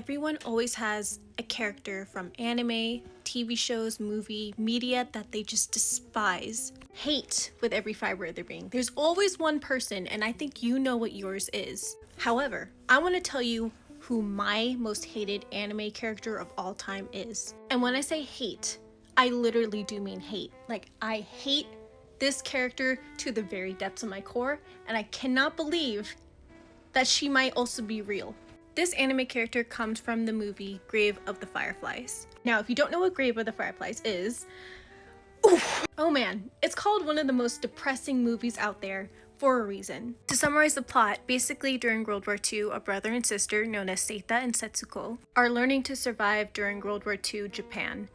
Everyone always has a character from anime, TV shows, movie, media that they just despise, hate with every fiber of their being. There's always one person, and I think you know what yours is. However, I want to tell you who my most hated anime character of all time is. And when I say hate, I literally do mean hate. Like, I hate this character to the very depths of my core, and I cannot believe that she might also be real. This anime character comes from the movie Grave of the Fireflies. Now, if you don't know what Grave of the Fireflies is, oof, oh man, it's called one of the most depressing movies out there for a reason. To summarize the plot, basically during World War II, a brother and sister known as Seita and Setsuko are learning to survive during World War II Japan.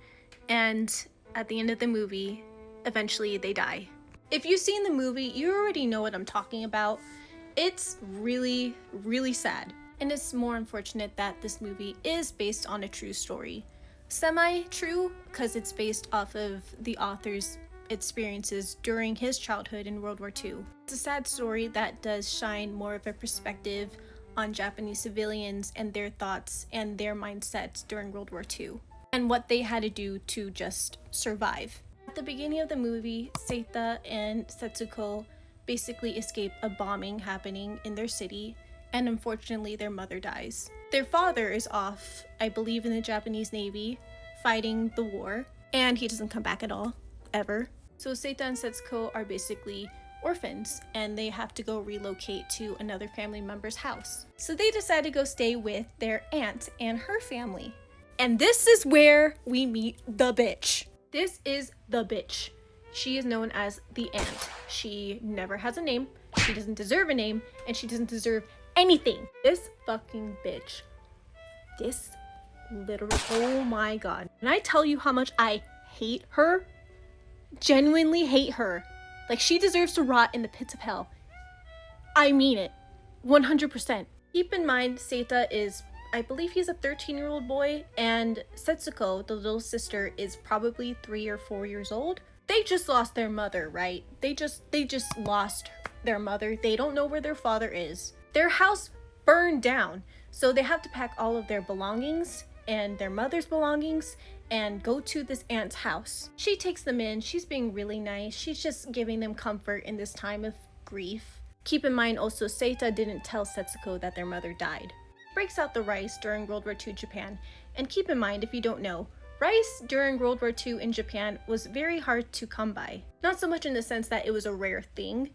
And at the end of the movie, eventually they die. If you've seen the movie, you already know what I'm talking about. It's really, really sad. And it's more unfortunate that this movie is based on a true story. Semi-true, because it's based off of the author's experiences during his childhood in World War II. It's a sad story that does shine more of a perspective on Japanese civilians and their thoughts and their mindsets during World War II, and what they had to do to just survive. At the beginning of the movie, Seita and Setsuko basically escape a bombing happening in their city, and unfortunately their mother dies. Their father is off, I believe in the Japanese Navy, fighting the war, and he doesn't come back at all, ever. So Seita and Setsuko are basically orphans, and they have to go relocate to another family member's house. So they decide to go stay with their aunt and her family. And this is where we meet the bitch. This is the bitch. She is known as the aunt. She never has a name, she doesn't deserve a name, and she doesn't deserve anything. This fucking bitch. This literally, oh my god. Can I tell you how much I hate her? Genuinely hate her. Like, she deserves to rot in the pits of hell. I mean it. 100%. Keep in mind, Seita is, I believe he's a 13-year-old boy, and Setsuko, the little sister, is probably 3 or 4 years old. They just lost their mother, right? They just lost their mother. They don't know where their father is. Their house burned down, so they have to pack all of their belongings and their mother's belongings and go to this aunt's house. She takes them in. She's being really nice. She's just giving them comfort in this time of grief. Keep in mind also, Seita didn't tell Setsuko that their mother died. Breaks out the rice during World War II Japan. And keep in mind, if you don't know, rice during World War II in Japan was very hard to come by. Not so much in the sense that it was a rare thing,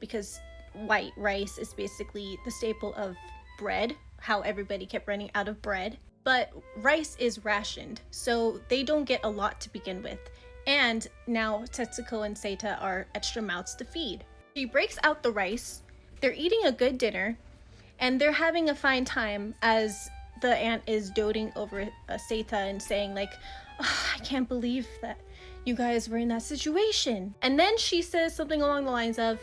because white rice is basically the staple of bread, how everybody kept running out of bread. But rice is rationed, so they don't get a lot to begin with. And now Setsuko and Seita are extra mouths to feed. She breaks out the rice, they're eating a good dinner, and they're having a fine time as the aunt is doting over Seita and saying like, oh, I can't believe that you guys were in that situation. And then she says something along the lines of,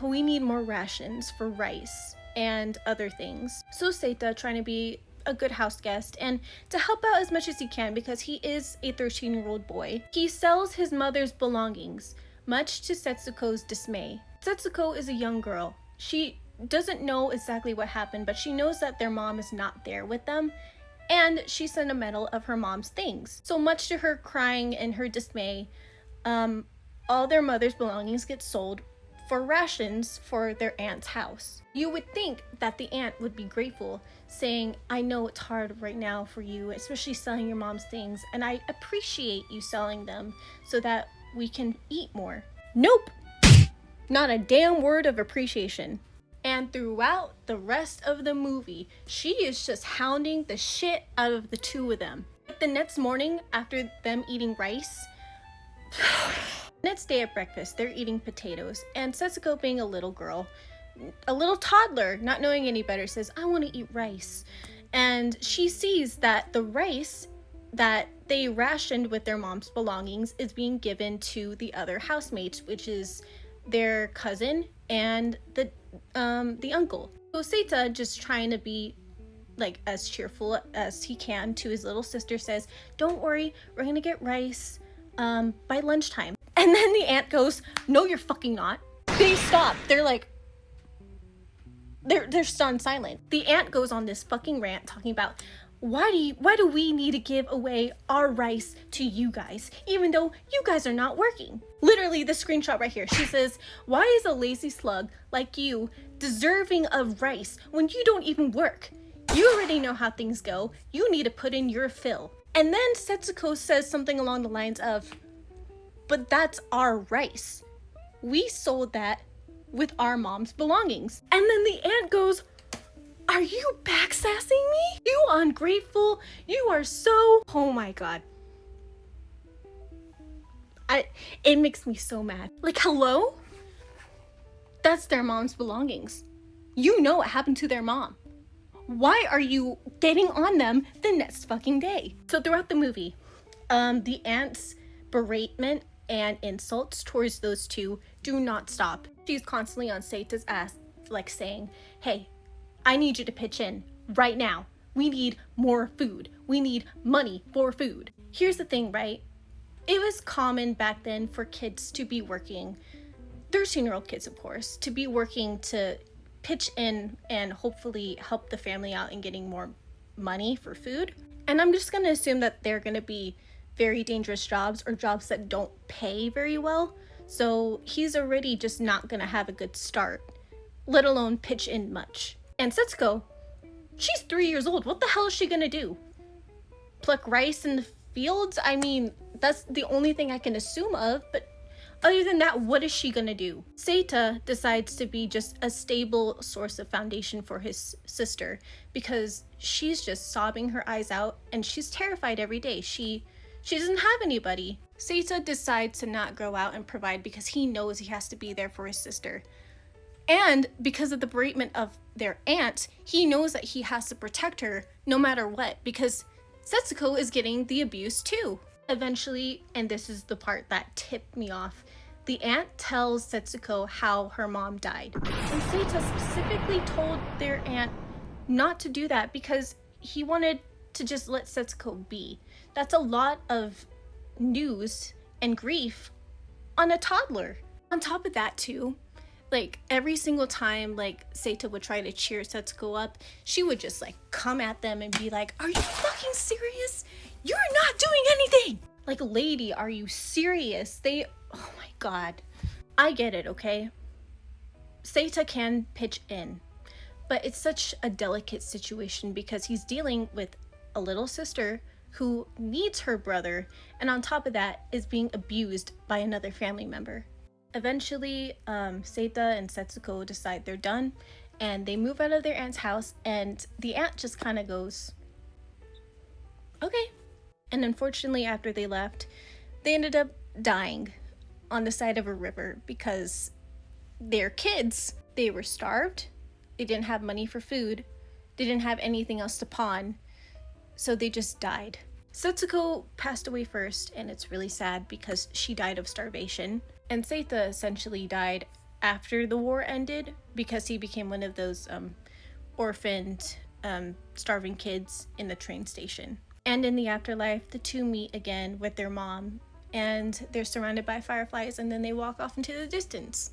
we need more rations for rice and other things. So Seita, trying to be a good house guest and to help out as much as he can because he is a 13-year-old boy, he sells his mother's belongings, much to Setsuko's dismay. Setsuko is a young girl. She doesn't know exactly what happened, but she knows that their mom is not there with them, and she's sentimental of her mom's things. So much to her crying and her dismay, all their mother's belongings get sold for rations for their aunt's house. You would think that the aunt would be grateful, saying, I know it's hard right now for you, especially selling your mom's things, and I appreciate you selling them so that we can eat more. Nope! Not a damn word of appreciation. And throughout the rest of the movie, she is just hounding the shit out of the two of them. The next morning, after them eating rice, next day at breakfast, they're eating potatoes, and Setsuko, being a little girl, a little toddler, not knowing any better, says, I want to eat rice. And she sees that the rice that they rationed with their mom's belongings is being given to the other housemates, which is their cousin and the uncle. So Seita, just trying to be like as cheerful as he can to his little sister, says, don't worry, we're gonna get rice by lunchtime. And then the aunt goes, no, you're fucking not. They stop. They're like, they're stunned silent. The aunt goes on this fucking rant talking about why do we need to give away our rice to you guys, even though you guys are not working? Literally, the screenshot right here. She says, why is a lazy slug like you deserving of rice when you don't even work? You already know how things go. You need to put in your fill. And then Setsuko says something along the lines of, but that's our rice. We sold that with our mom's belongings. And then the aunt goes, are you backsassing me? You ungrateful. You are so... Oh my god. It makes me so mad. Like, hello? That's their mom's belongings. You know what happened to their mom. Why are you getting on them the next fucking day? So throughout the movie, the aunt's beratement and insults towards those two do not stop. She's constantly on Seita's ass, like saying, hey, I need you to pitch in right now. We need more food. We need money for food. Here's the thing, right? It was common back then for kids to be working, 13-year-old kids, of course, to be working to pitch in and hopefully help the family out in getting more money for food. And I'm just gonna assume that they're gonna be very dangerous jobs or jobs that don't pay very well. So he's already just not gonna have a good start, let alone pitch in much. And Setsuko, she's 3 years old. What the hell is she gonna do? Pluck rice in the fields? I mean, that's the only thing I can assume of, but other than that, what is she gonna do? Seita decides to be just a stable source of foundation for his sister because she's just sobbing her eyes out and she's terrified every day. She doesn't have anybody. Seita decides to not go out and provide because he knows he has to be there for his sister. And because of the bereavement of their aunt, he knows that he has to protect her no matter what, because Setsuko is getting the abuse too. Eventually, and this is the part that tipped me off, the aunt tells Setsuko how her mom died. And Seita specifically told their aunt not to do that because he wanted to just let Setsuko be. That's a lot of news and grief on a toddler. On top of that too, like every single time like Seita would try to cheer Setsuko up, she would just like come at them and be like, are you fucking serious? You're not doing anything! Like, lady, are you serious? Oh my god. I get it, okay? Seita can pitch in, but it's such a delicate situation because he's dealing with a little sister who needs her brother, and on top of that is being abused by another family member. Eventually, Seita and Setsuko decide they're done, and they move out of their aunt's house, and the aunt just kind of goes, okay. And unfortunately, after they left, they ended up dying on the side of a river because they're kids. They were starved, they didn't have money for food, they didn't have anything else to pawn, so they just died. Setsuko passed away first, and it's really sad because she died of starvation. And Seita essentially died after the war ended because he became one of those orphaned, starving kids in the train station. And in the afterlife, the two meet again with their mom, and they're surrounded by fireflies, and then they walk off into the distance.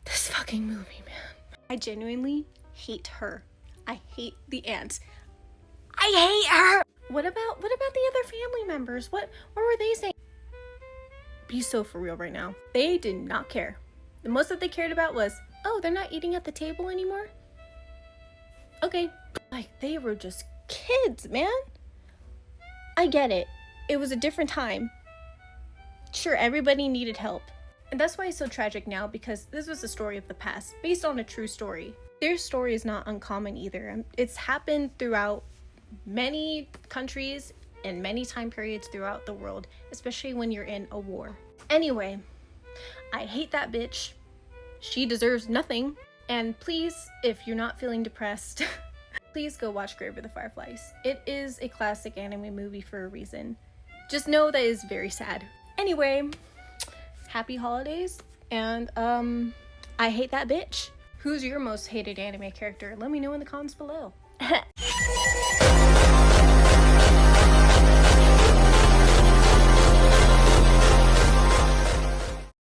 This fucking movie, man. I genuinely hate her. I hate the aunt. I hate her! What about the other family members? What were they saying? Be so for real right now. They did not care. The most that they cared about was, oh, they're not eating at the table anymore? Okay. Like, they were just kids, man. I get it. It was a different time. Sure, everybody needed help. And that's why it's so tragic now, because this was a story of the past, based on a true story. Their story is not uncommon either. It's happened throughout many countries and many time periods throughout the world, especially when you're in a war. Anyway, I hate that bitch. She deserves nothing. And please, if you're not feeling depressed, please go watch Grave of the Fireflies. It is a classic anime movie for a reason. Just know that it's very sad. Anyway, happy holidays, and I hate that bitch. Who's your most hated anime character? Let me know in the comments below.